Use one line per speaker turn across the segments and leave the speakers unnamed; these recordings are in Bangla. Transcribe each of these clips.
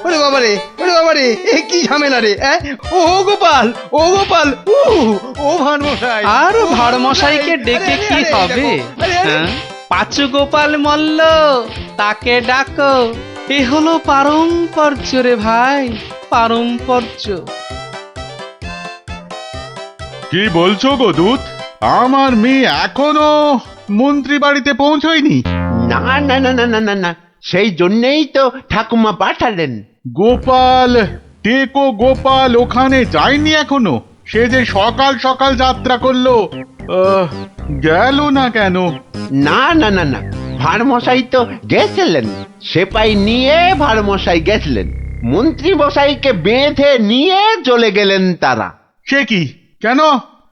ওরে বাবারে, ওরে বাবারে, এ কি ঝামেলা রে? ও গোপাল, ও গোপাল, ও ভানমশাই।
আর ভাড়মশাইকে ডেকে কি হবে? হ্যাঁ, পাঁচু গোপাল মল্ল, তাকে ডাকো। এ হলো পারম্পর্য রে ভাই, পারম্পর্য।
কি বলছো গো দূত? আমার মেয়ে এখনো মন্ত্রী বাড়িতে পৌঁছয়নি?
না না না না না না না, সেই জন্যেই তো ঠাকুমা পাঠালেন।
গোপাল, টেকো গোপাল ওখানে যায়নি এখনো? সে যে সকাল সকাল যাত্রা করলো, গেল না কেন?
না না না না, ভাড়মশাই তো গেছিলেন, সেপাই নিয়ে ভাড়মশাই গেছিলেন, মন্ত্রী মশাইকে বেঁধে নিয়ে চলে গেলেন তারা।
সে কি? কেন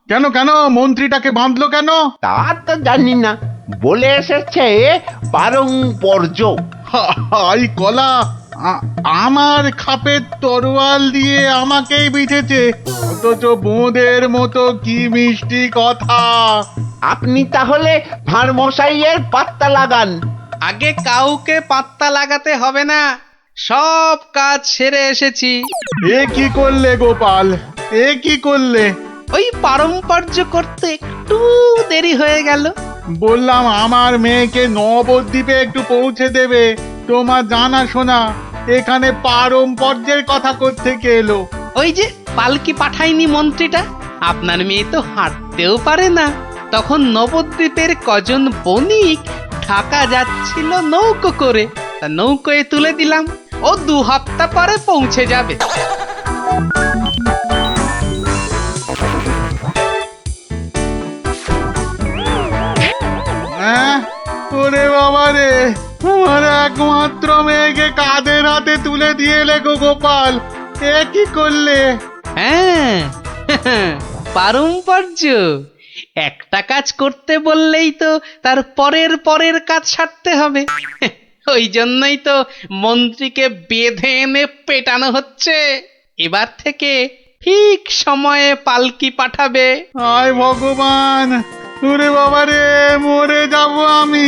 কেন কেন মন্ত্রীটাকে বাঁধলো কেন?
তা তো জানি না, বলে এসেছে পারম্পর্য।
হাই কলা, আমার খাপের তরোয়াল দিয়ে আমাকেই বিঁধেছে, অথচ বোঁদের মতো কি মিষ্টি কথা।
আপনি তাহলে ভাড়মশাইয়ের পাত্তা লাগান।
আগে কাউকে পাত্তা লাগাতে হবে না, সব কাজ সেরে এসেছি।
এ কি করলে গোপাল, এ কি করলে?
ওই পারম্পর্য করতে একটু দেরি হয়ে গেল।
বললাম আমার মেয়েকে নবদ্বীপে একটু পৌঁছে দেবে, তোমার জানা শোনা এখানে পারম্পর্যের কথা কোত্থেকে এলো?
ওই যে পালকি পাঠায়নি মন্ত্রীটা, আপনার মেয়ে তো হাঁটতেও পারে না। তখন নবদ্বীপের কজন বণিক ঢাকা যাচ্ছিল নৌকো করে, তা নৌকোয় তুলে দিলাম, ও 2 হপ্তাহ পরে পৌঁছে যাবে।
হ্যাঁ, ওরে বাবা রে, আমার একমাত্র মেয়েকে কাঁধের হাতে তুলে দিয়ে এলে গো গোপাল, এ কি করলে?
হ্যাঁ, পারম্পর্য। একটা কাজ করতে বললেই তো তার পরের পরের কাজ সারতে হবে। ওই জন্যই তো মন্ত্রীকে বেঁধে এনে পেটানো হচ্ছে। এবার থেকে ঠিক সময়ে পালকি পাঠাবে।
হায় ভগবান, ওরে বাবা রে, মরে যাব আমি।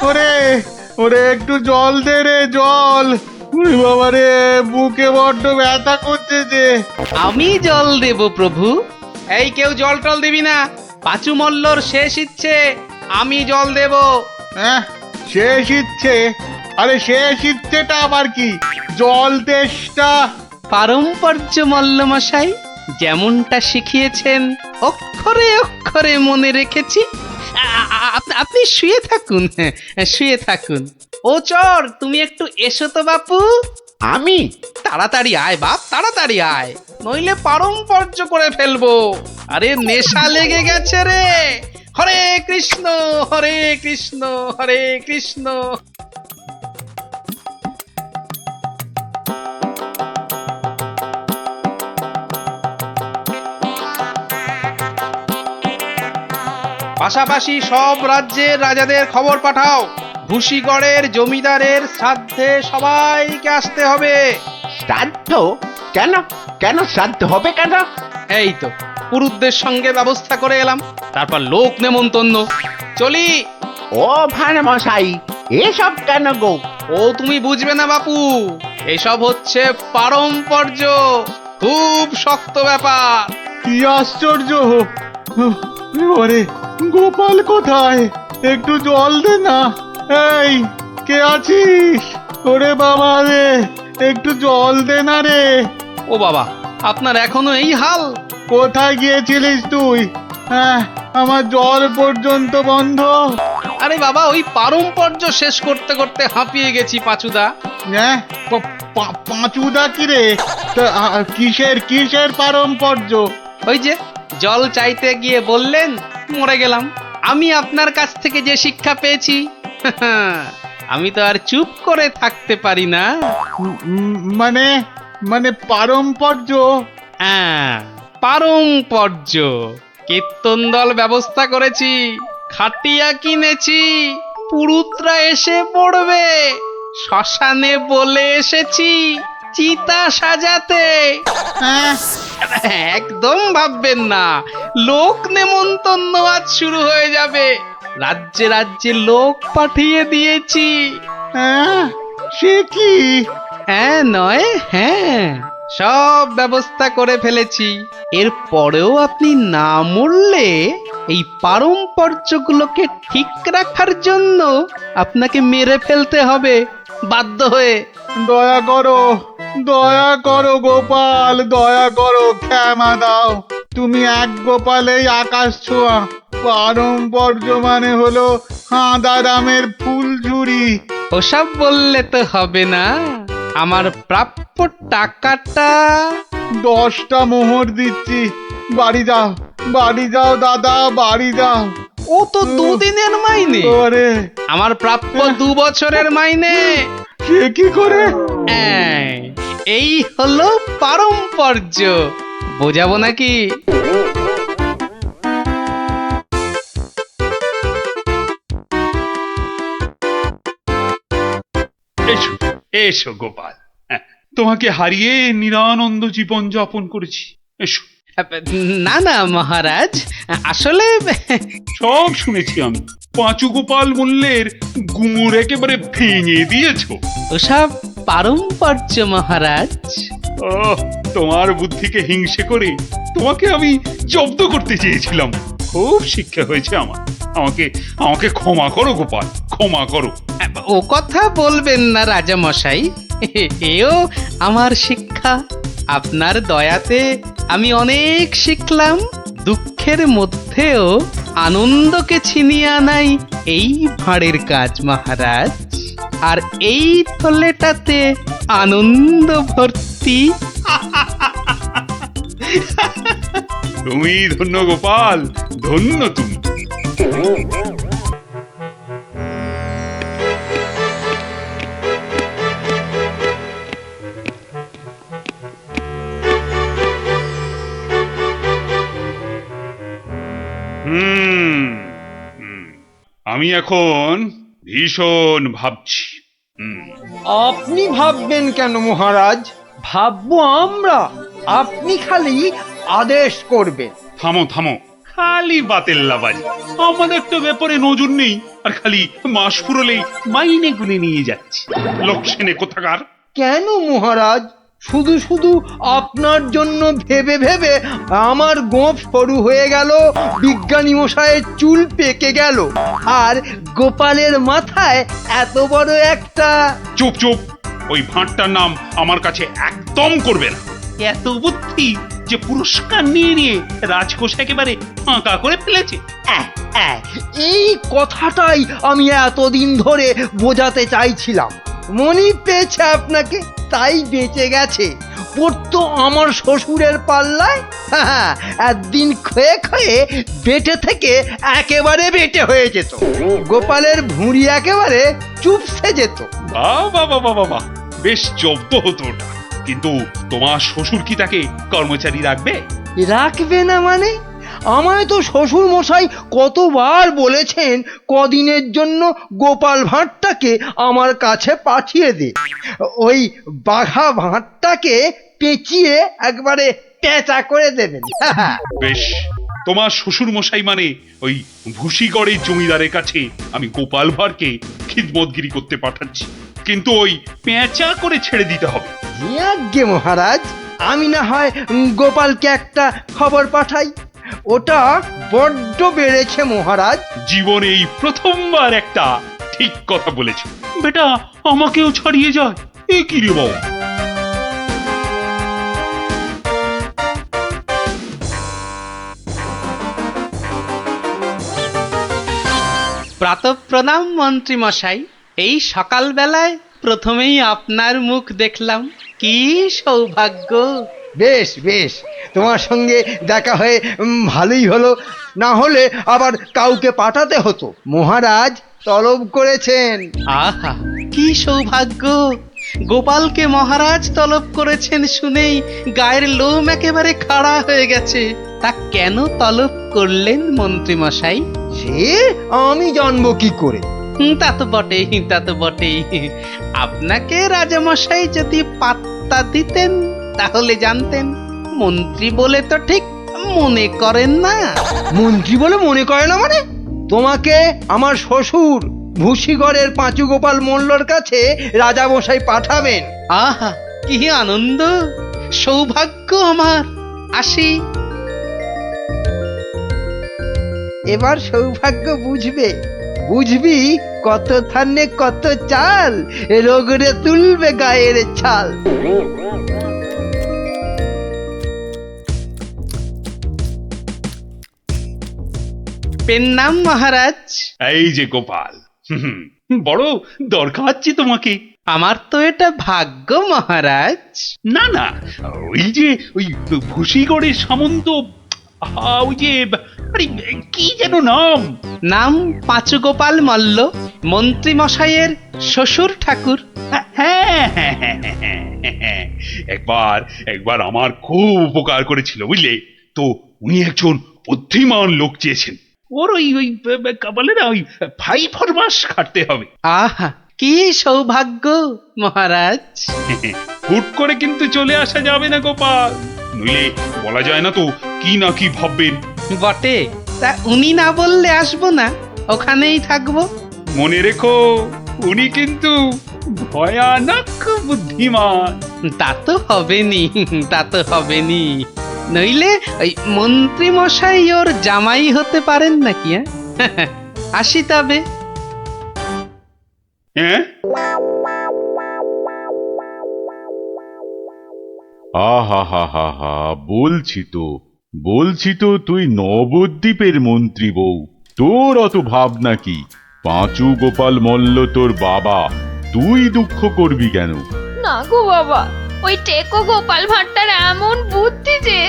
ওরে ওরে, একটু জল দে রে, জল। ওরে বাবা রে, বুকে বড্ড ব্যথা করছে যে।
আমি জল দেব প্রভু। এই কেউ জল টল দিবি না, পাঁচু মল্লর শেষ ইচ্ছে, আমি জল দেব।
হ্যাঁ, শেষ ইচ্ছে? আরে শেষ ইচ্ছেটা আবার কি? জল তেষ্টা।
পারম্পর্য মল্লমশাই, যেমনটা শিখিয়েছেন অক্ষরে অক্ষরে মনে রেখেছি। আপনি শুয়ে থাকুন, শুয়ে থাকুন। ও চর, তুমি একটু এসো তো বাপু।
আমি?
তাড়াতাড়ি আয় বাপ, তাড়াতাড়ি আয়, নইলে পারম্পর্য করে ফেলবো। আরে নেশা লেগে গেছে রে। হরে কৃষ্ণ, হরে কৃষ্ণ, হরে কৃষ্ণ। পাশাপাশি সব রাজ্যের রাজাদের খবর পাঠাও, ভুশিগড়ের জমিদারের শ্রাদ্ধে সবাইকে আসতে হবে।
শ্রাদ্ধ? কেন? কেন শ্রাদ্ধ হবে কেন?
এই তো পুরুতদের সঙ্গে ব্যবস্থা করে এলাম, তারপর লোক নেমন্তন্ন। চলি।
ও ভাড়মশাই, এসব কেন গো?
ও তুমি বুঝবে না বাপু, এসব হচ্ছে পারম্পর্য, খুব শক্ত ব্যাপার।
কি আশ্চর্য! ওরে গোপাল কোথায়? একটু জল দে না। এই, কে আছিস? ওরে বাবা রে, একটু জল দে না রে।
ও বাবা, আপনার এখনো এই হাল?
কোথায় গিয়েছিলিস তুই? হ্যাঁ, আমার জল পর্যন্ত বন্ধ।
আরে বাবা, ওই পারম্পর্য শেষ করতে করতে হাঁপিয়ে গেছি পাঁচুদা।
হ্যাঁ, পাঁচুদা কি রে? তা, কিসের কিসের পারম্পর্য?
ওই যে জল চাইতে গিয়ে বললেন, মরে গেলাম। আমি আপনার কাছ থেকে যে শিক্ষা পেয়েছি, আমি তো আর চুপ করে থাকতে পারি না।
মানে মানে পারম্পর্য?
হ্যাঁ, পারম্পর্য। কীর্তন দল ব্যবস্থা করেছি, খাটিয়া কিনেছি, পুরুতরা এসে পড়বে। শ্মশানে বলে এসেছি চিতা সাজাতে।
হ্যাঁ,
একদম ভাববেন না, লোক নেমন্তন্ন আজ শুরু হয়ে যাবে। রাজ্যে রাজ্যে লোক পাঠিয়ে দিয়েছি।
হ্যাঁ, সে কি?
হ্যাঁ নয় হ্যাঁ, সব ব্যবস্থা করে ফেলেছি। এর পরেও আপনি না মরলে এই পারম্পর্যগুলোকে ঠিক রাখার জন্য আপনাকে মেরে ফেলতে হবে বাধ্য হয়ে।
দয়া করো গোপাল, দয়া করো, ক্ষমা দাও। তুমি এক গোপালেই আকাশ ছোঁয়া। পারম্পর্য মানে হলো হাঁদারামের ফুলঝুরি।
ওসব বললে তো হবে না, আমার প্রাপ্য টাকাটা।
10টা মোহর দিচ্ছি, বাড়ি যাও দাদা, বাড়ি যাও।
ও তো দুদিনের মাইনে,
ওরে
আমার প্রাপ্য 2 বছরের মাইনে।
সে কি করে?
এই হলো পারম্পর্য, বোঝাবো নাকি?
এসো এসো গোপাল, হ্যাঁ, তোমাকে হারিয়ে নিরানন্দ জীবন যাপন করেছি। এসো।
না না মহারাজ, আসলে
সব শুনেছি আমি। পাঁচু গোপাল মূল্যের গুমুর একেবারে ভেঙে দিয়েছো।
ওসব পারম্পর্য মহারাজ।
ও, তোমার বুদ্ধিকে হিংসে করে তোমাকে আমি জব্দ করতে চেয়েছিলাম। খুব শিক্ষা হয়েছে আমার। আমাকে আমাকে ক্ষমা করো গোপাল, ক্ষমা করো।
ও কথা বলবেন না রাজা মশাই, এও আমার শিক্ষা। আপনার দয়াতে আমি অনেক শিখলাম। দুঃখের মধ্যেও আনন্দকে ছিনিয়ে আনাই এই ভাঁড়ের কাজ মহারাজ। আর এই থলেটাতে আনন্দ ভর্তি।
তুমি ধন্য গোপাল, ধন্য তুমি। আমি এখন ভীষণ ভাবছি।
আপনি ভাববেন কেন মহারাজ? ভাববো আমরা। আপনি খালি আদেশ করবেন।
থামো থামো, খালি বাতেল্লাবাজি। আমাদের তো ব্যাপারে নজর নেই, আর খালি মাস ফুরলেই মাইনে গুনে নিয়ে যাচ্ছে। লোকসেনে কোথাকার।
কেন মহারাজ? শুধু শুধু আপনার জন্য ভেবে ভেবে আমার গোঁফ সরু হয়ে গেল, বিজ্ঞানী মশাইয়ের চুল পেকে গেল, আর গোপালের মাথায় এত বড় একটা।
চুপ চুপ, ওই ভাঁড়টার নাম আমার কাছে একদম করবে না। এত বুদ্ধি যে পুরস্কার নিয়ে নিয়ে রাজকোষ একেবারে ফাঁকা করে ফেলেছে।
এই কথাটাই আমি এতদিন ধরে বোঝাতে চাইছিলাম। মনি পেয়েছে আপনাকে, তাই বেঁচে গেছে। পড়তো আমার শ্বশুরের পাল্লায়, একদিন ক্ষয়ে ক্ষয়ে বেটে থেকে একেবারে বেটে হয়ে যেত। গোপালের ভুঁড়ি একেবারে চুপসে যেত।
বাবা বাবা বাবা, বেশ জব্দ হতো ওটা। কিন্তু তোমার শ্বশুর কি তাকে কর্মচারী রাখবে?
রাখবে না মানে? আমায় তো শ্বশুর মশাই কতবার বলেছেন কদিনের জন্য গোপাল ভাঁড়টাকে আমার কাছে পাঠিয়ে দে। ওই বাঘা ভাঁড়টাকে পেঁচিয়ে একবারে পেঁচা করে দেবেন।
বেশ, তোমার শ্বশুর মশাই মানে ওই ভুসিগড়ের জমিদারের কাছে আমি গোপাল ভাঁড়কে খিদমতগিরি করতে পাঠাচ্ছি। কিন্তু ওই পেঁচা করে ছেড়ে দিতে হবে।
আজ্ঞে মহারাজ, আমি না হয় গোপালকে একটা খবর পাঠাই। ওটা বড্ড বেড়েছে মহারাজ।
জীবনে এই প্রথমবার একটা ঠিক কথা বলেছ বেটা। আমাকেও ছাড়িয়ে যায়, এ কি রে বাবা?
প্রাতঃপ্রণাম মন্ত্রী মশাই। এই সকালবেলায় প্রথমেই আপনার মুখ দেখলাম, কি সৌভাগ্য।
বেশ বেশ, তোমার সঙ্গে দেখা হয়ে ভালোই হলো। না হলে আবার কাউকে পাঠাতে হতো। মহারাজ তলব করেছেন।
আহা, কি সৌভাগ্য! গোপালকে মহারাজ তলব করেছেন শুনেই গায়ের লোম একেবারে খাড়া হয়ে গেছে। তা কেন তলব করলেন মন্ত্রী মশাই?
সে আমি জানবো কি করে?
তা তো বটেই, তা তো বটেই। আপনাকে রাজামশাই যদি পাত্তা দিতেন তাহলে জানতেন। মন্ত্রী বলে তো ঠিক মনে করেন না।
মন্ত্রী বলে মনে করে না মানে? তোমাকে আমার শ্বশুর ভুসিগড়ের পাঁচু গোপাল মোল্লর কাছে রাজামশাই পাঠাবেন।
আহা কি আনন্দ, সৌভাগ্য আমার। আসি।
এবার সৌভাগ্য বুঝবে, বুঝবি কত ধানে কত চাল, রোগরে তুলবে গায়ের ছাল।
পেন নাম মহারাজ।
এই যে গোপাল, বড় দরকার তোমাকে।
আমার তো এটা ভাগ্য মহারাজ।
না না, ওই যে ওই ভুসিগড়ের সামন্ত, ওই যে আরে কি যেন নাম?
নাম পাঁচু গোপাল মল্ল, মন্ত্রী মশাইয়ের শ্বশুর ঠাকুর।
হ্যাঁ হ্যাঁ হ্যাঁ হ্যাঁ, হ্যাঁ। একবার একবার আমার খুব উপকার করেছিল বুঝলে তো। উনি একজন বুদ্ধিমান লোক চেয়েছেন। ওর ওই ওই বলে না, ওই 5 মাস খাটতে হবে।
আহা কি সৌভাগ্য মহারাজ।
হুট করে কিন্তু চলে আসা যাবে না গোপাল, নইলে বলা যায় না তো কি না কি ভাববেন।
বটে, তা উনি না বললে আসবো না, ওখানেই থাকবো।
মনে রেখো, উনি কিন্তু ভয়ানক বুদ্ধিমান।
তা তো হবেনি, তা তো হবেনি। নইলে ওই মন্ত্রী মশাই ওর জামাই হতে পারেন নাকি? আসি তবে।
হ্যাঁ,
আহা হা হা হা, বলছি তো তুই নবদ্বীপের মন্ত্রী বউ, তোর অত ভাবনা কি? পাঁচু গোপাল মল্ল তোর বাবা, তুই দুঃখ করবি কেন?
না গো বাবা, ওই টেকো গোপাল ভাঁড়টার এমন বুদ্ধি যে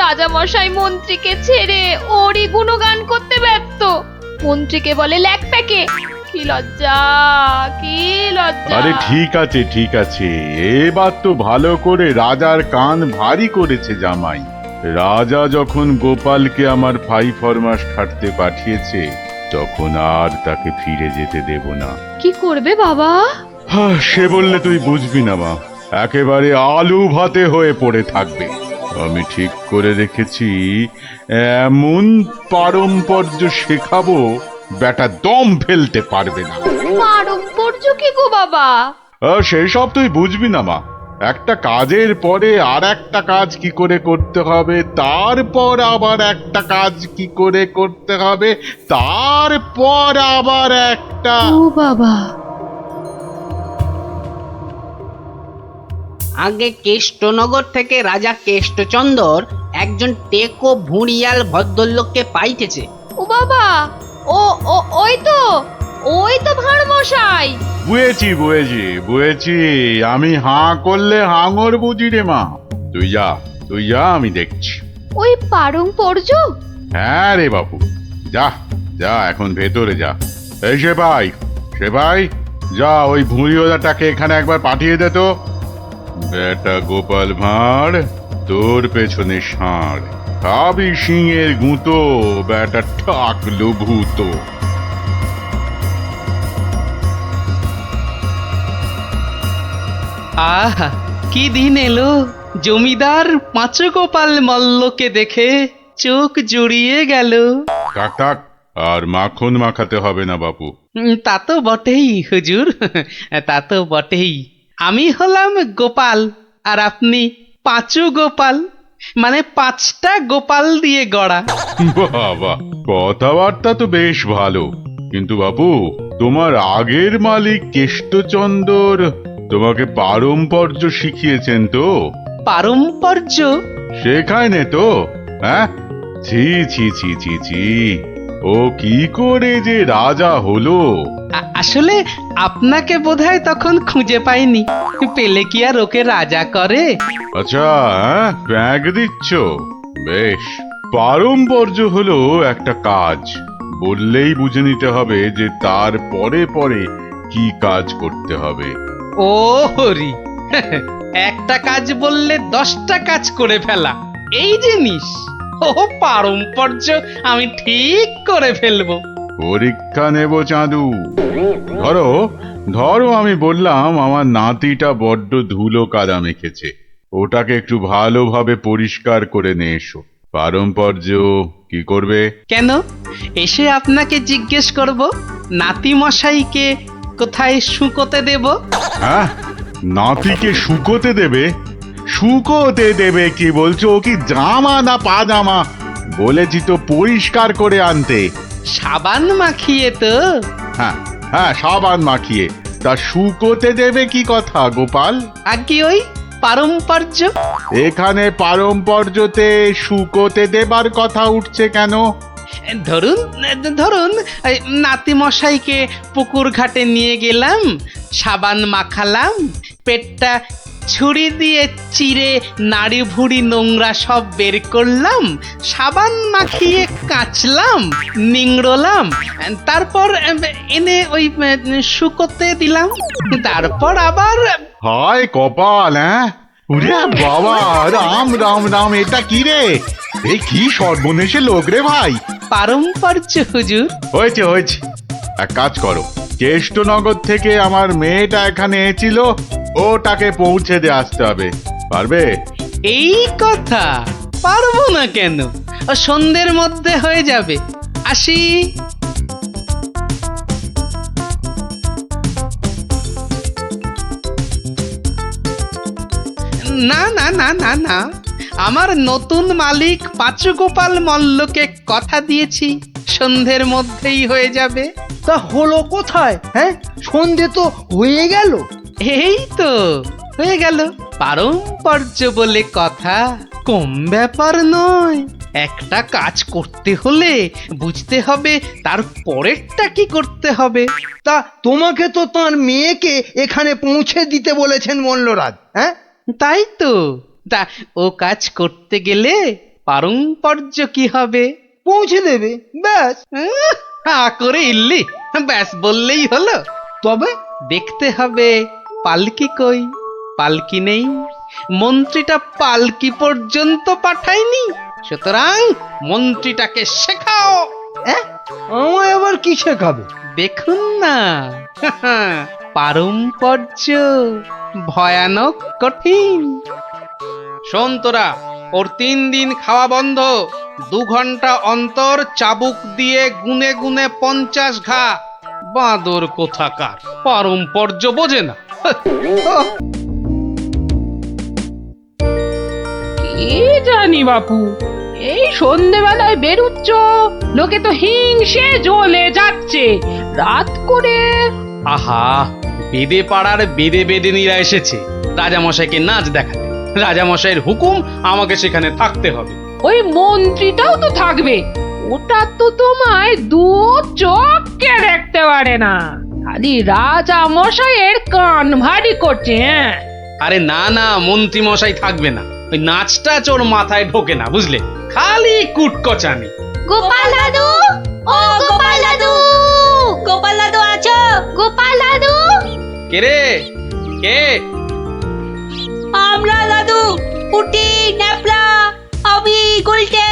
রাজামশাই মন্ত্রীকে ছেড়ে ওরই গুণগান করতে ব্যস্ত। মন্ত্রীকে বলে ল্যাকপ্যাকে। কি লজ্জা, কি লজ্জা।
আরে ঠিক আছে, এবার তো ভালো করে রাজার কান ভারী করেছে জামাই। রাজা যখন গোপালকে আমার 5 মাস খাটতে পাঠিয়েছে, তখন আর তাকে ফিরে যেতে দেব না।
কি করবে বাবা?
সে বললে তুই বুঝবি না মা, একেবারে আলু ভাতে হয়ে পড়ে থাকবে। আমি ঠিক করে রেখেছি, এমন পারম্পর্য শেখাবো বেটা দম ফেলতে পারবে না।
পারম্পর্য কি গো বাবা?
সেসব তুই বুঝবি না মা। একটা কাজের পরে আর একটা কাজ কি করে করতে হবে, তারপর আবার একটা কাজ কি করে করতে হবে, তারপর আবার একটা।
ও বাবা,
আগে কেষ্টনগর থেকে রাজা কেষ্টচন্দর একজন টেকো ভুঁড়িয়াল ভদ্রলোককে পাইতেছে।
ও বাবা, ও ও ওই তো ভাঁড় মশাই।
বুঝেছি, আমি হাঁ করলে হাঙর বুঝি রে মা। তুই যা, আমি দেখছি।
ওই পারম্পর্য?
হ্যাঁ রে বাবু, যা এখন ভেতরে যা। এই সেপাই, যা ওই ভুঁড়িওয়ালাটাকে এখানে একবার পাঠিয়ে দে তো। বেটা গোপাল ভাঁড়, তোর পেছনে ষাঁড়, খাবি সিংয়ের গুঁতো, বেটা ঠাকলু ভূতো।
আহা কি দিন এলো, জমিদার পাঁচু গোপাল মল্লকে দেখে চোখ জুড়িয়ে গেল।
থাক, আর মাখন মাখাতে হবে না বাপু।
তা তো বটেই হুজুর, তা তো বটেই। আমি হলাম গোপাল আর আপনি পাঁচু গোপাল, মানে 5টা গোপাল দিয়ে গড়া।
বাবা, কথাবার্তা তো বেশ ভালো, কিন্তু বাপু তোমার আগের মালিক কেষ্টচন্দর তোমাকে পারম্পর্য শিখিয়েছেন তো?
পারম্পর্য?
শেখায় নে তো? হ্যাঁ, ছি ছি ছি ছি ছি, ও কি করে যে রাজা হলো?
আসলে আপনাকে বোধহয় তখন খুঁজে পাইনি, পেলে কি আর ওকে রাজা করে?
আচ্ছা, ব্যাগ দিচ্ছ? বেশ, পারম্পর্য হলো একটা কাজ, বললেই বুঝে নিতে হবে যে তার পরে পরে কি কাজ করতে হবে।
ও হরি, একটা কাজ বললে 10টা কাজ করে ফেলা, এই জিনিস। ও পারম্পর্য আমি ঠিক করে ফেলবো।
পরীক্ষা নেব চাঁদু। ধরো আমি বললাম আমার নাতিটা বড্ড ধুলো কাদা মেখেছে, ওটাকে একটু ভালোভাবে পরিষ্কার করে নিয়ে এসো। পারম্পর্য কি করবে?
কেন, এসে আপনাকে জিজ্ঞেস করব নাতি মশাইকে কোথায় শুকোতে দেব?
হ্যাঁ, নাতিকে শুকোতে দেবে? শুকোতে দেবে কি বলছো? ও কি জামা না পাজামা? বলেছি তো পরিষ্কার করে আনতে।
সাবান মাখিয়ে তো।
হ্যাঁ হ্যাঁ, সাবান মাখিয়ে। তা শুকোতে দেবে কি কথা গোপাল?
আগে ওই পারম্পর্য।
এখানে পারম্পর্যতে শুকোতে দেবার কথা উঠছে কেন?
ধরুন ধরুন এই নাতি মশাইকে পুকুর ঘাটে নিয়ে গেলাম, সাবান মাখালাম, পেটটা ছুরি দিয়ে চিরে নাড়ি ভুড়ি নোংরা সব বের করলাম, সাবান মাখিয়ে কাচলাম, নিংড়লাম, তারপর এনে ওই শুকোতে দিলাম, তারপর আবার
হায় কপাল! হ্যাঁ, ওরে বাবা, রাম রাম রাম, এটা কি রে? এই কি সর্বনেশে লোক রে ভাই!
পারম্পর্য হুজুর।
হয়েছে হয়েছে, এক কাজ করো, কেষ্টনগর থেকে আমার মেয়েটা এখানে এসেছিল, ওটাকে পৌঁছে দিয়ে আসতে হবে। পারবে?
এই কথা, পারবো না কেন? ও সন্ধ্যের মধ্যে হয়ে যাবে। আসি। না না না না না, আমার নতুন মালিক পাঁচু গোপাল মল্লকে কথা দিয়েছি, সন্ধ্যের মধ্যেই হয়ে যাবে।
তা হলো কোথায়? হ্যাঁ, সন্ধে তো হয়ে গেল।
এই তো হয়ে গেল। পারম্পর্য বলে কথা, কম ব্যাপার নয়। একটা কাজ করতে হলে বুঝতে হবে তার পরেরটা কি করতে হবে।
তা তোমাকে তো তার মেয়েকে এখানে পৌঁছে দিতে বলেছেন মল্লরাজ। হ্যাঁ,
তাই তো। তা ও কাজ করতে গেলে পারম্পর্য কি হবে?
পৌঁছে দেবে, ব্যাস।
হা করে ইল্লি, ব্যাস বললেই হলো।
তবে
দেখতে হবে পালকি কই। পালকি নেই, মন্ত্রীটা পালকি পর্যন্ত পাঠায়নি, সুতরাং মন্ত্রীটাকে শেখাও।
আমায় আবার কি শেখাবে?
দেখুন না, পারম্পর্য ভয়ানক কঠিন। শোন তোরা, ওর 3 দিন খাওয়া বন্ধ, 2 ঘন্টা অন্তর চাবুক দিয়ে গুনে গুনে 50 ঘা। বাঁদর কোথাকার, পারম্পর্য বোঝে না।
কি জানি বাপু, এই সন্ধেবেলায় বেরুচ্ছ, লোকে তো হিংসে জ্বলে যাচ্ছে। রাত করে
আহা, বেদে পাড়ার বেদে বেদেনীরা এসেছে রাজামশাইকে নাচ দেখাতে। রাজামশাইয়ের হুকুম, আমাকে সেখানে থাকতে হবে।
ওই মন্ত্রীটাও তো থাকবে, ওটা তো তোমায় 2 চোখকে দেখতে পারে না, খালি রাজা মশাইয়ের কান ভারী করছে। হ্যাঁ,
আরে না না, মন্ত্রী মশাই থাকবে না। ওই নাচটা চোর মাথায় ঢোকে না, বুঝলে, খালি কুটকচানি।
গোপাল দাদু, ও গোপাল দাদু, গোপাল দাদু আছো? গোপাল দাদু,
কে রে? কে?
আমরা দাদু, পুটি, ন্যাপলা, আমি গুলটে।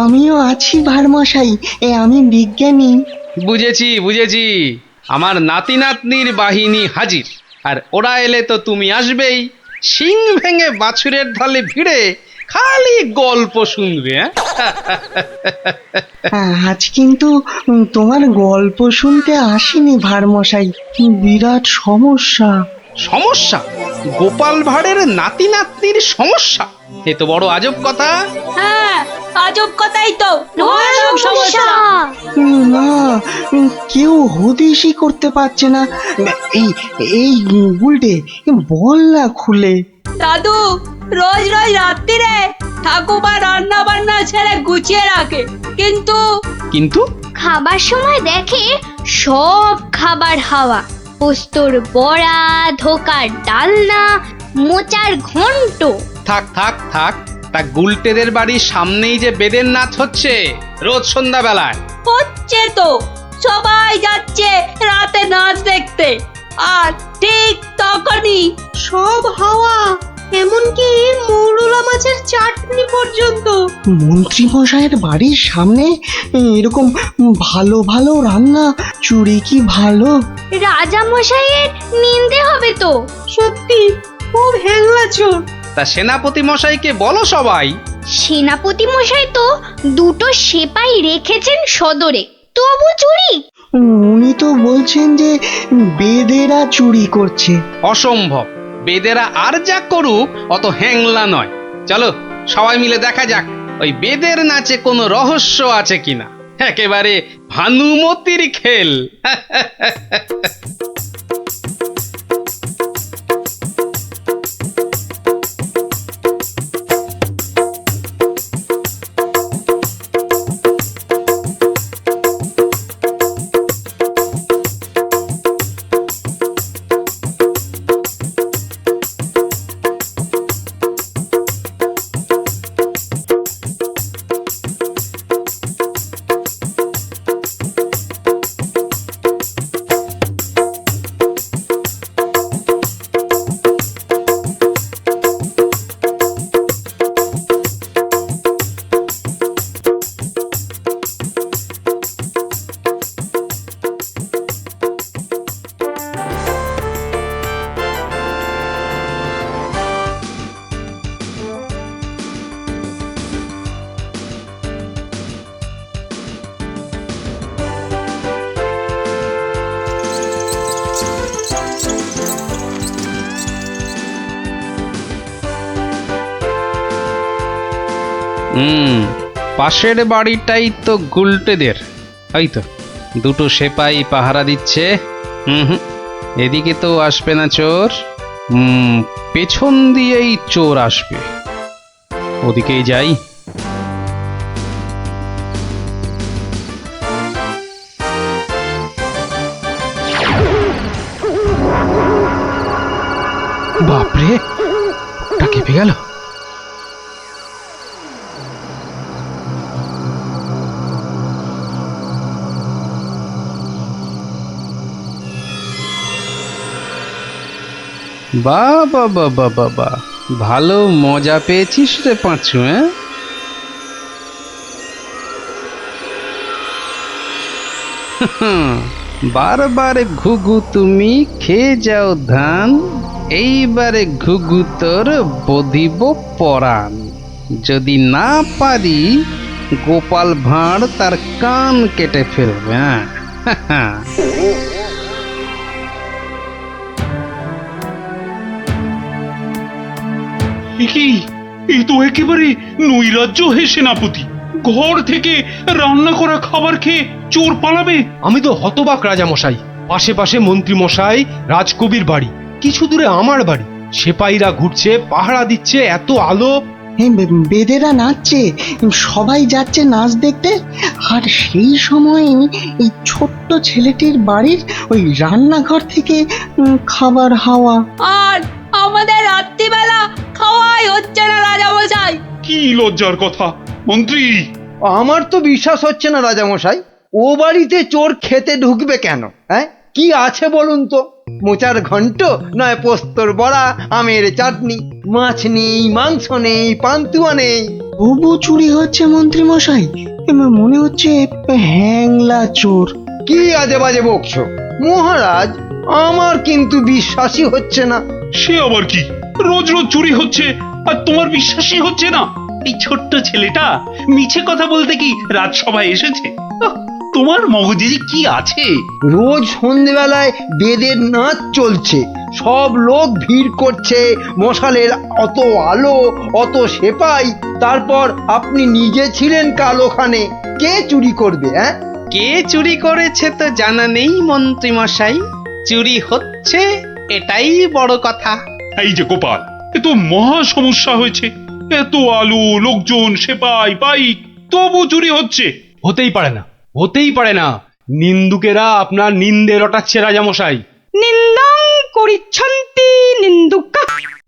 আমিও আছি ভারমশাই, আমি বিজ্ঞানী।
বুঝেছি বুঝেছি, আমার নাতি নাতনির বাহিনী হাজির, আর ওরা এলে তো তুমি আসবেই। শিং ভেঙে বাছুরের ঢলে ভিড়ে খালি গল্প শুনবে।
আজ কিন্তু তোমার গল্প শুনতে আসিনি ভারমশাই, বিরাট সমস্যা।
সমস্যা? গোপাল ভাঁড়ের নাতি নাতনির সমস্যা? এ তো বড় আজব কথা।
হ্যাঁ, আজব কথাই তো, ভয়ানক সমস্যা।
না, কেউ হদিশই করতে পারছে না। এই এই গুলটে, বল না খুলে।
দাদু রোজ রোজ রাত্রিরে ঠাকুমা রান্না বান্না ছেড়ে গুছিয়ে রাখে, কিন্তু
কিন্তু
খাবার সময় দেখে সব খাবার হাওয়া, পোস্তর বড়া, ধোকার ডালনা, মোচার ঘন্ট।
থাক থাক থাক, তা গুলটেদের বাড়ির সামনেই যে বেদের নাচ হচ্ছে রোজ সন্ধ্যাবেলায়।
হচ্ছে তো, সবাই যাচ্ছে রাতে নাচ দেখতে, আর ঠিক তখনই
সব হাওয়া, এমনকি মৌরলা মাছের চাটনি পর্যন্ত। মন্ত্রী মশাইয়ের বাড়ির সামনে এরকম ভালো ভালো রান্না, চুরি কি ভালো?
রাজা মশাইয়ের নিন্দে হবে তো।
সত্যি খুব হ্যাংলা চোর।
তা সেনাপতি মশাইকে বলো সবাই।
সেনাপতি মশাই তো 2টো সেপাই রেখেছেন সদরে, তবু চুরি।
উনি তো বলছেন যে বেদেরা চুরি করছে।
অসম্ভব, বেদেরা আর যা করুক অত হ্যাংলা নয়। চলো সবাই মিলে দেখা যাক ওই বেদের নাচে কোনো রহস্য আছে কিনা। একেবারে ভানুমতির খেল। পাশের বাড়িটাই তো গুলটেদের, এই তো দুটো সেপাই পাহারা দিচ্ছে। এদিকে তো আসবে না চোর, পেছন দিয়েই চোর আসবে, ওদিকেই যাই। বাপরে, ওটা কেঁপে গেল। বাবা বাবা বাবা, ভালো মজা পেয়েছিস রে পাঁচু। বারবার ঘুঘু তুমি খেয়ে যাও ধান, এইবারে ঘুঘু তোর বধিব পরাণ। যদি না পারি গোপাল ভাঁড় তার কান কেটে ফেলবে।
কি এই তো একেবারে নৈরাজ্য হে সেনাপতি। ঘর থেকে রান্না করা খাবার খেয়ে চোর পালাবে?
আমি তো হতবাক রাজামশাই। পাশে পাশে মন্ত্রী মশাই, রাজকবির বাড়ি, কিছু দূরে আমার বাড়ি, সেপাইরা ঘুরছে, পাহারা দিচ্ছে, এত আলো।
বেদেরা নাচছে, সবাই যাচ্ছে নাচ দেখতে। আর সেই সময় এই ছোট্ট ছেলেটির বাড়ির ওই রান্নাঘর থেকে খাবার হাওয়া।
আর আমাদের রাত্রিবেলা খাওয়াই হচ্ছে না রাজামশাই।
কি লজ্জার কথা মন্ত্রী।
আমার তো বিশ্বাস হচ্ছে না রাজামশাই, ও বাড়িতে চোর খেতে ঢুকবে কেন? হ্যাঁ, কি আছে বলুন তো? মোচার ঘন্ট, নয় পোস্তর বড়া, আমের চাটনি, মাছ নেই, মাংস নেই, পান্তুয়া নেই।
তবু চুরি হচ্ছে মন্ত্রী মশাই, মনে হচ্ছে হ্যাংলা চোর।
কি আজে বাজে বকছো মহারাজ, আমার কিন্তু বিশ্বাসই হচ্ছে না।
সে আবার কি? রোজ রোজ চুরি হচ্ছে আর তোমার বিশ্বাসই হচ্ছে না? এই ছোট্ট ছেলেটা মিছে কথা বলতে কি রাজসভায় এসেছে? তোমার মগজে যে কি আছে?
রোজ সন্ধেবেলায় বেদের নাচ চলছে, সব লোক ভিড় করছে, মশালের অত আলো, অত সেপাই, তারপর আপনি নিজে ছিলেন কাল ওখানে। কে চুরি করবে? হ্যাঁ,
কে চুরি করেছে তো জানা নেই মন্ত্রী মশাই, চুরি হচ্ছে এটাই বড় কথা।
এই যে গোপাল, এ তো মহা সমস্যা হয়েছে। এত আলো, লোকজন, সেপাই, বাইক, তবু চুরি হচ্ছে।
হতেই পারে না, হতেই পারে না। নিন্দুকেরা আপনার নিন্দে রটাচ্ছে রাজামশাই।
নিন্দং করিচ্ছন্তি নিন্দুকা।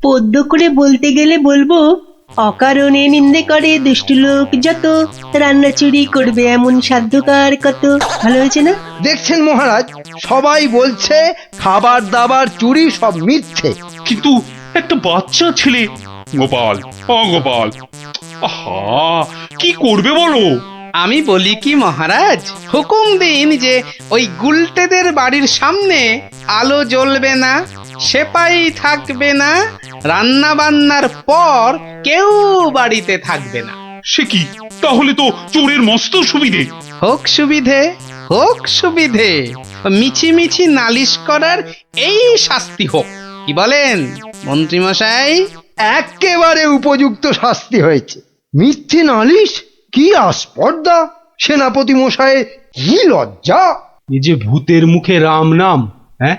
পদ্য করে বলতে গেলে বলবো, অকারণে নিন্দে করে দুষ্টু লোক যত, রান্না চুরি করবে এমন সাধ্যকার কত। ভালো হয়েছে না?
দেখছেন মহারাজ, সবাই বলছে খাবার দাবার চুরি সব মিথ্যে।
কিন্তু একটা বাচ্চা ছেলে। গোপাল, গোপাল, আহা, কি করবে বলো?
আমি বলি কি মহারাজ, হুকুম দিন যে ওই গুলটেদের বাড়ির সামনে আলো জ্বলবে না, সেপাই থাকবে না, রান্না বান্নার পর কেউ বাড়িতে থাকবে না।
সে কি? তাহলে তো চোরের মস্ত সুবিধে।
হোক সুবিধে, হোক সুবিধে, মিছি নালিশ করার এই শাস্তি হোক, কি বলেন মন্ত্রী মশাই?
একেবারে উপযুক্ত শাস্তি হয়েছে। মিথ্যে নালিশ, কি আস্পর্ধা! সেনাপতি মশাই, কি লজ্জা!
এই যে ভূতের মুখে রাম নাম, হ্যাঁ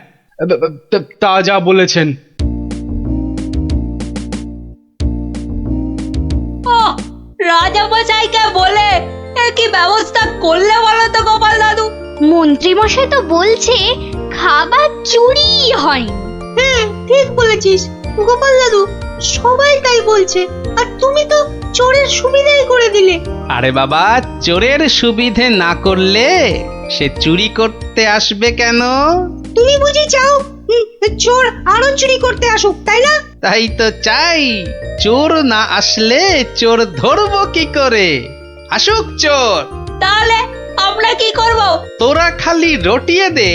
তা যা বলেছেন।
রাজা মশাইকে বলে কি ব্যবস্থা করলে বলো তো গোপাল দাদু? মন্ত্রী মশাই তো বলছে খাবার চুরি হয়। হ্যাঁ, ঠিক বলেছিস গোপাল দাদু, সবাই তাই বলছে। আর তুমি তো চোরের সুবিধাই করে দিলে।
আরে বাবা, চোরের সুবিধে না করলে সে চুরি করতে আসবে কেন?
তুমি বুঝি চাও চোর আরো চুরি করতে আসুক, তাই না?
তাই তো চাই। চোর না আসলে চোর ধরবো কি করে? আসুক চোর।
তাহলে আমরা কি করব?
তোরা খালি রটিয়ে দে,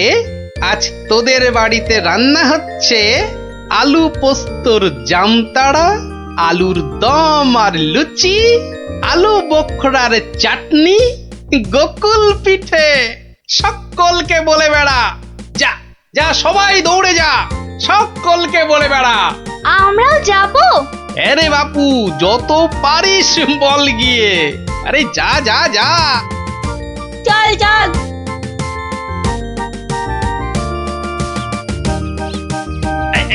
আজ তোদের বাড়িতে রান্না হচ্ছে আলু পোস্তর জামতাড়া, আলুর দম আর লুচি, আলু বোখরার চাটনি, গোকুল পিঠে। সকলকে বলে বেড়া, যা যা, সবাই দৌড়ে যা, সকলকে বলে বেড়া।
আমরাও যাব?
আরে বাপু, যত পারিস বল গিয়ে। আরে যা যা যা।
চল চল।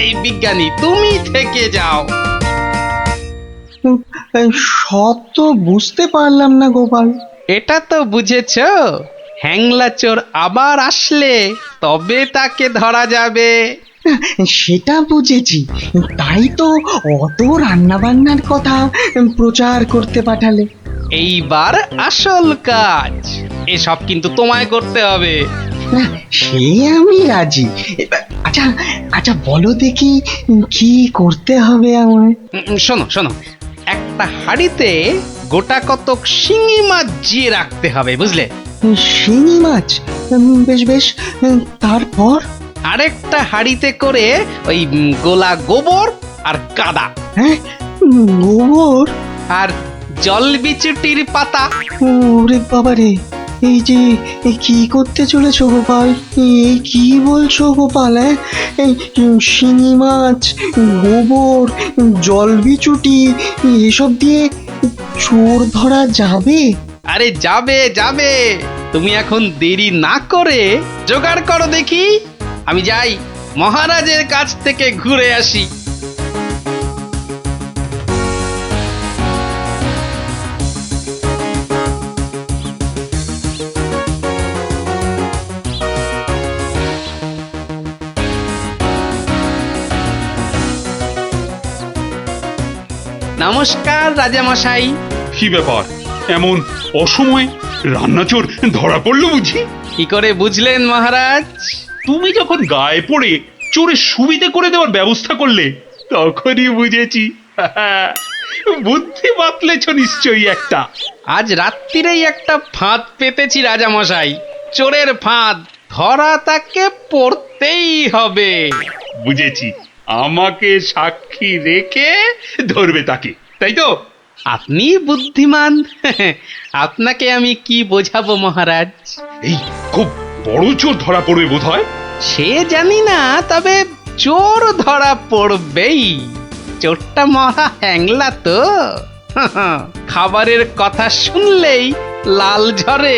এই বিজ্ঞানী, তুমি থেকে যাও।
সব তো বুঝতে পারলাম না গোপাল।
এটা তো বুঝেছ, হ্যাংলা চোর আবার আসলে তবে তাকে ধরা যাবে।
সেটা বুঝেছি, তাই তো অত রান্না বান্নার কথা প্রচার করতে পাঠালে।
এইবার আসল কাজ, এসব কিন্তু তোমায় করতে হবে।
না, সে আমি রাজি। আচ্ছা আচ্ছা, বলো দেখি কি করতে হবে আমায়?
শোনো শোনো, একটা হাঁড়িতে গোটা কতক শিঙি মাছ জিয়ে রাখতে হবে, বুঝলে?
শিঙি মাছ? বেশ বেশ, তারপর?
আরেকটা হাঁড়িতে করে ওই গোলা গোবর আর কাদা।
হ্যাঁ, গোবর
আর জল বিচুটির পাতা।
ওরে বাবারে, এই যে কি করতে চলেছো গোপাল? এই কি বলছো গোপাল? এই শিঙি মাছ, গোবর, জলবিচুটি এসব দিয়ে চোর ধরা যাবে?
আরে যাবে যাবে, তুমি এখন দেরি না করে জোগাড় করো দেখি। আমি যাই, মহারাজের কাছ থেকে ঘুরে আসি। নমস্কার রাজামশাই।
কি ব্যাপার, এমন অসময়ে রান্নাচোর ধরা পড়লো বুঝি?
কি করে বুঝলেন মহারাজ?
তুমি যখন গায়ে পড়ে চোরের সুবিধে করে দেওয়ার ব্যবস্থা করলে, তখনই বুঝেছি। বুদ্ধি বাতলেছ নিশ্চয়ই একটা।
আজ রাত্রিরেই একটা ফাঁদ পেতেছি রাজামশাই, চোরের ফাঁদ। ধরা তাকে পড়তেই হবে।
বুঝেছি, আমাকে সাক্ষী রেখে ধরবে তাকে, তাই তো?
আপনি বুদ্ধিমান, আপনাকে আমি কি বোঝাবো মহারাজ?
এই খুব বড় চোর ধরা পড়বে বোধ হয়।
সে জানি না, তবে চোর ধরা পড়বেই। চোরটা মহা হ্যাংলা তো, খাবারের কথা শুনলেই লাল ঝরে।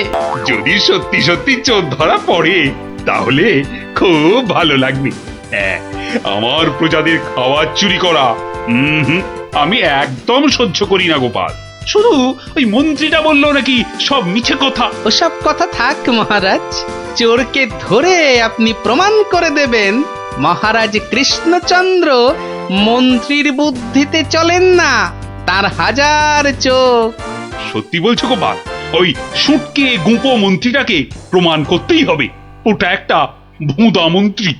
যদি সত্যি সত্যি চোর ধরা পড়ে তাহলে খুব ভালো লাগবে। হ্যাঁ, আমার প্রজাদের খাবার চুরি করা আমি একদম সহ্য করি না গোপাল। শুধু ওই মন্ত্রীটা বললো নাকি সব মিছে কথা।
ওসব কথা থাক মহারাজ, চোরকে ধরে আপনি প্রমাণ করে দেবেন মহারাজ কৃষ্ণচন্দ্র মন্ত্রীর বুদ্ধিতে চলেন না, তার হাজার চোখ।
সত্যি বলছো গোপাল? ওই সুটকে গুঁপো মন্ত্রীটাকে প্রমাণ করতেই হবে ওটা একটা ভুঁদা মন্ত্রী।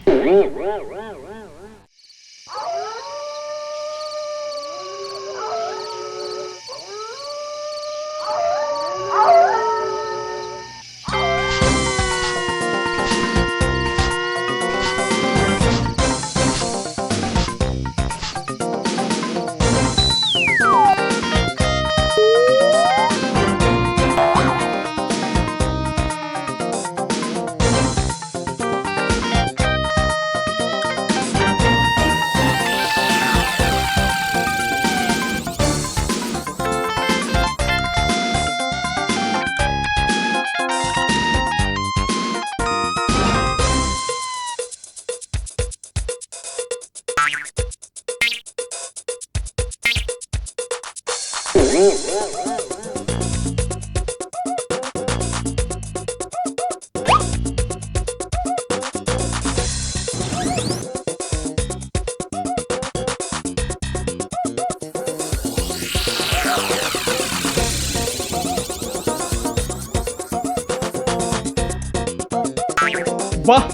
বাহ,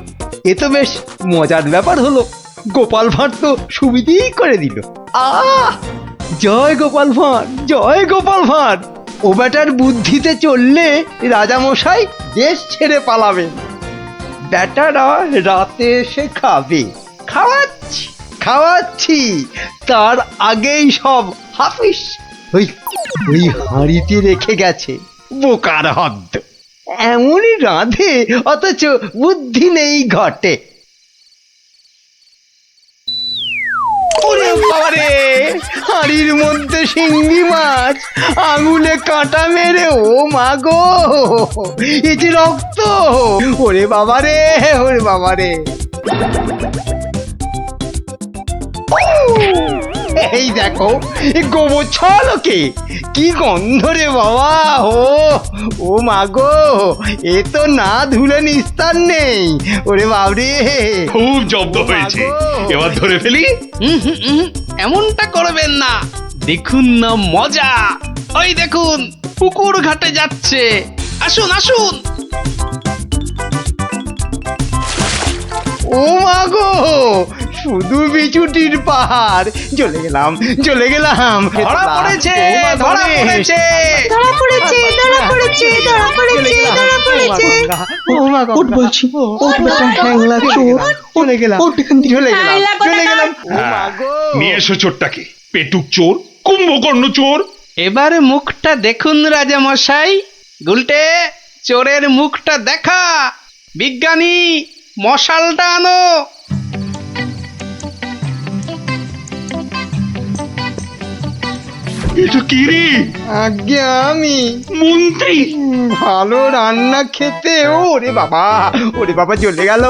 এ তো বেশ মজার ব্যাপার হলো। গোপাল ভাঁড় তো সুবিধেই করে দিল। জয় গোপাল ভাঁড়, জয় গোপাল ভাঁড়। ও বেটার বুদ্ধিতে চললে রাজামশাই দেশ ছেড়ে পালাবেন। বেটারা রাতে এসে খাবে। খাওয়াচ্ছি খাওয়াচ্ছি, তার আগেই সব হাফিস। ওই ওই হাঁড়িতে রেখে গেছে, বোকার হদ্দ। এমনই রাঁধে অথচ বুদ্ধি নেই ঘটে। ওরে বাবারে, হাঁড়ির মধ্যে শিঙ্গি মাছ, আঙুলে কাঁটা মেরে, ও মা গো, এই যে রক্ত! ওরে বাবারে, ওরে বাবারে! এই দেখো, গোবর ছলকে কি গন্ধ রে বাবা! ও মা গো, এ তো না ধুলে নিস্তার নেই। ওরে বাবরে,
খুব জব্দ হয়েছে, এবার ধরে ফেলি।
এমনটা করবেন না, দেখুন না মজা। ওই দেখুন, পুকুর ঘাটে যাচ্ছে। আসুন আসুন।
ও মা গো, শুধু বিচুটির পাহাড়। চলে গেলাম, চলে গেলাম।
ধরা পড়েছে, ধরা পড়েছে।
ধরা পড়েছে, ধরা পড়েছে, ধরা পড়েছে, ধরা পড়েছে।
ও মা গো,
ওঠ বলছি, ওঠ বেটা হ্যাংলা চোর।
চলে গেলাম,
ওঠ এখান থেকে।
চলে গেলাম,
হ্যাংলা
চলে গেলাম। ও মা
হ্যাঁ,
গো,
নিয়ে এসো চোরটাকে। পেটুক চোর, কুম্ভকর্ণ চোর।
এবার মুখটা দেখুন রাজামশাই। গুলটে, চোরের মুখটা দেখা। বিজ্ঞানী, মশালটা আনো।
এটা কি রে?
আজ্ঞে আমি
মন্ত্রী!
ভালো রান্না খেতে। ওরে বাবা, ওরে বাবা, চলে গেল,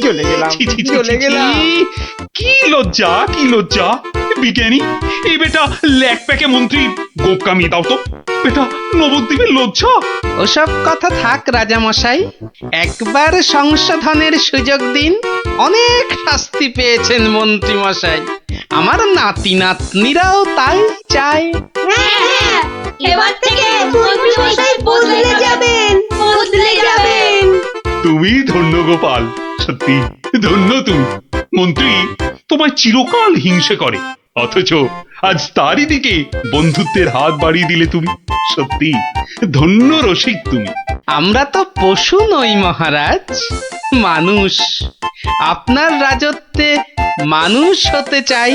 চলে গেলাম,
ছি, ছি, ছি,
চলে
ছি,
গেলাম।
কি লজ্জা, কি লজ্জা! বিজ্ঞানী, এই বেটা ল্যাক প্যাকে মন্ত্রী গোপ কামিয়ে দাও তো। বেটা নবদ্বীপের লজ্জা।
ওসব কথা থাক রাজামশাই, একবার সংশোধনের সুযোগ দিন। অনেক শাস্তি পেয়েছেন মন্ত্রী মশাই, আমার নাতি নাতনিরাও তাই চায়।
হ্যাঁ, এবার থেকে মন্ত্রী মশাই বদলে যাবেন, বদলে যাবেন।
তুমি ধন্য গোপাল, সত্যি ধন্য তুমি। মন্ত্রী তোমায় চিরকাল হিংসে করে, অথচ আজ তারই দিকে বন্ধুত্বের হাত বাড়িয়ে দিলে তুমি। সত্যি ধন্য রসিক তুমি।
আমরা তো পশু নই মহারাজ, মানুষ। আপনার রাজত্বে মানুষ হতে চাই।